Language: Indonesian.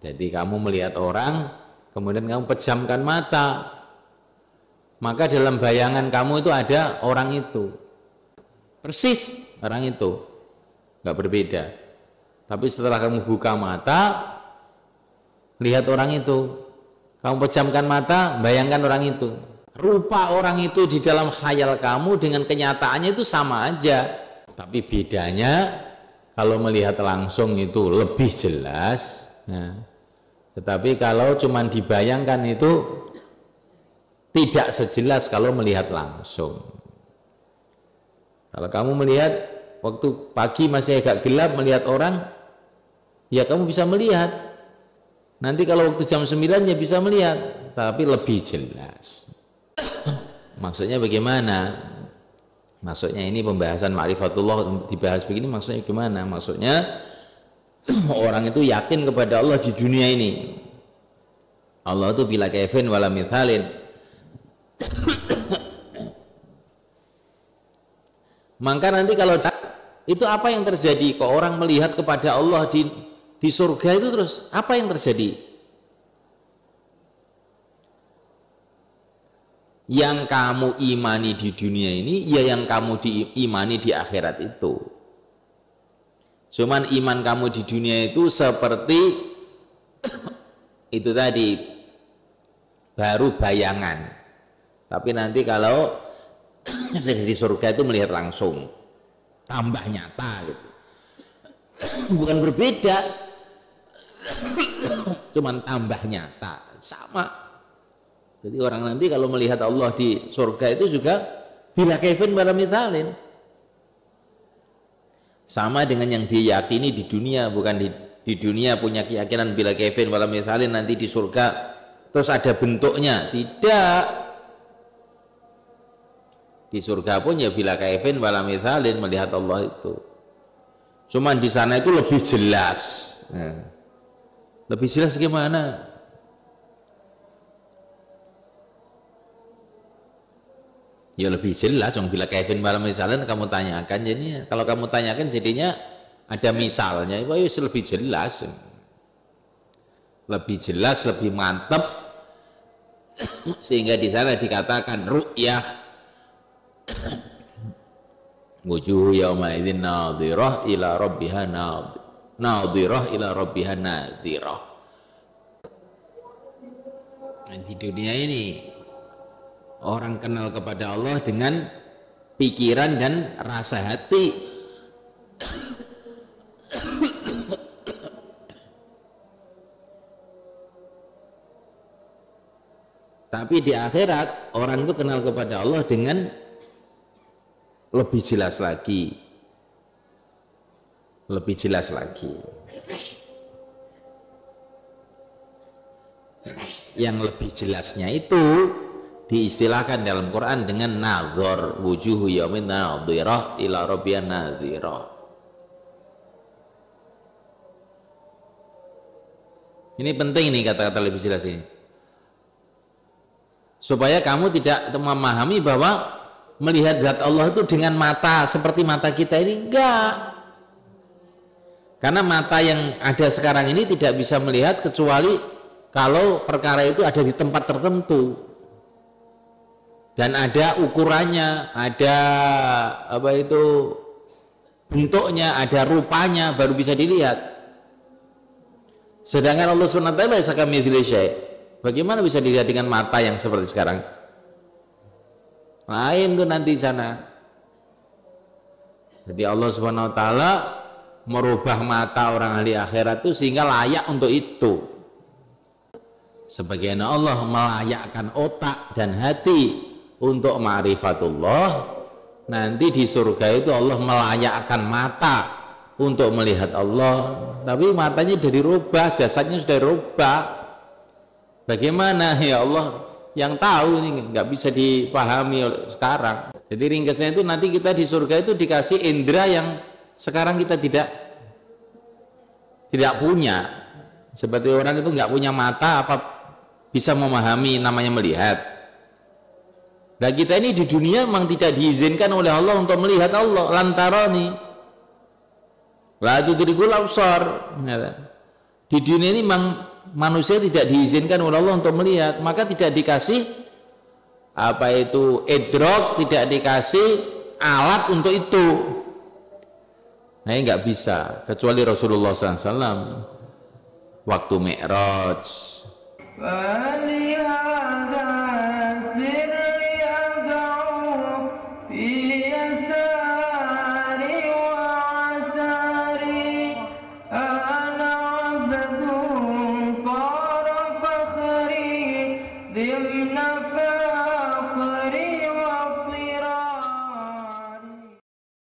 Jadi kamu melihat orang, kemudian kamu pejamkan mata, maka dalam bayangan kamu itu ada orang itu, persis orang itu, nggak berbeda. Tapi setelah kamu buka mata, lihat orang itu, kamu pejamkan mata, bayangkan orang itu, rupa orang itu di dalam khayal kamu dengan kenyataannya itu sama aja. Tapi bedanya kalau melihat langsung itu lebih jelas. Nah, tetapi kalau cuma dibayangkan itu tidak sejelas kalau melihat langsung. Kalau kamu melihat waktu pagi masih agak gelap, melihat orang, ya kamu bisa melihat. Nanti kalau waktu jam 9 ya bisa melihat, tapi lebih jelas. Maksudnya bagaimana? Maksudnya ini pembahasan ma'rifatullah dibahas begini, maksudnya gimana? Maksudnya orang itu yakin kepada Allah di dunia ini. Allah itu bila kaifin wala mithalin. Maka nanti kalau itu apa yang terjadi? Kok orang melihat kepada Allah di surga itu, terus apa yang terjadi? Yang kamu imani di dunia ini, ya yang kamu diimani di akhirat itu. Cuman iman kamu di dunia itu seperti itu tadi, baru bayangan. Tapi nanti kalau di surga itu melihat langsung, tambah nyata gitu. Bukan berbeda, cuman tambah nyata, sama. Jadi orang nanti kalau melihat Allah di surga itu juga bila kaifin wala mithalin, sama dengan yang diyakini di dunia. Bukan di dunia punya keyakinan bila kaifin wala mithalin, nanti di surga terus ada bentuknya. Tidak, di surga pun ya bila kaifin wala mithalin, melihat Allah itu. Cuman di sana itu lebih jelas. Nah, lebih jelas gimana? Ya lebih jelas dong, bila kaifin wala mithalin kamu tanyakan, jadinya kalau kamu tanyakan jadinya ada misalnya, itu lebih jelas. Lebih jelas, lebih mantap. Sehingga di sana dikatakan ru'yah wujuhu yawma idzin nadhirah ila rabbiha nadhirah ila rabbiha nadhirah. Di dunia ini orang kenal kepada Allah dengan pikiran dan rasa hati. Tapi di akhirat orang itu kenal kepada Allah dengan lebih jelas lagi, lebih jelas lagi. Yang lebih jelasnya itu diistilahkan dalam Quran dengan nadhar, wujuhu yaumin nadhirah ila rabbiha nadhirah. Ini penting nih kata-kata lebih jelas ini, supaya kamu tidak memahami bahwa melihat zat Allah itu dengan mata seperti mata kita ini, enggak. Karena mata yang ada sekarang ini tidak bisa melihat kecuali kalau perkara itu ada di tempat tertentu dan ada ukurannya, ada apa itu bentuknya, ada rupanya, baru bisa dilihat. Sedangkan Allah SWT laisa kamitslihi syai'. Bagaimana bisa dilihat dengan mata yang seperti sekarang? Lain tuh nanti sana. Jadi Allah SWT merubah mata orang ahli akhirat itu sehingga layak untuk itu. Sebagaimana Allah melayakkan otak dan hati untuk ma'rifatullah, nanti di surga itu Allah melayakkan mata untuk melihat Allah. Tapi matanya sudah dirubah, jasadnya sudah dirubah. Bagaimana ya Allah yang tahu, ini nggak bisa dipahami sekarang. Jadi ringkasnya itu nanti kita di surga itu dikasih indera yang sekarang kita tidak punya. Seperti orang itu nggak punya mata, apa bisa memahami namanya melihat. Nah kita ini di dunia memang tidak diizinkan oleh Allah untuk melihat Allah. Lantaroni la tudrikul absar. Di dunia ini memang manusia tidak diizinkan oleh Allah untuk melihat, maka tidak dikasih apa itu idrok, tidak dikasih alat untuk itu. Nah ini nggak bisa, kecuali Rasulullah SAW waktu Mi'raj.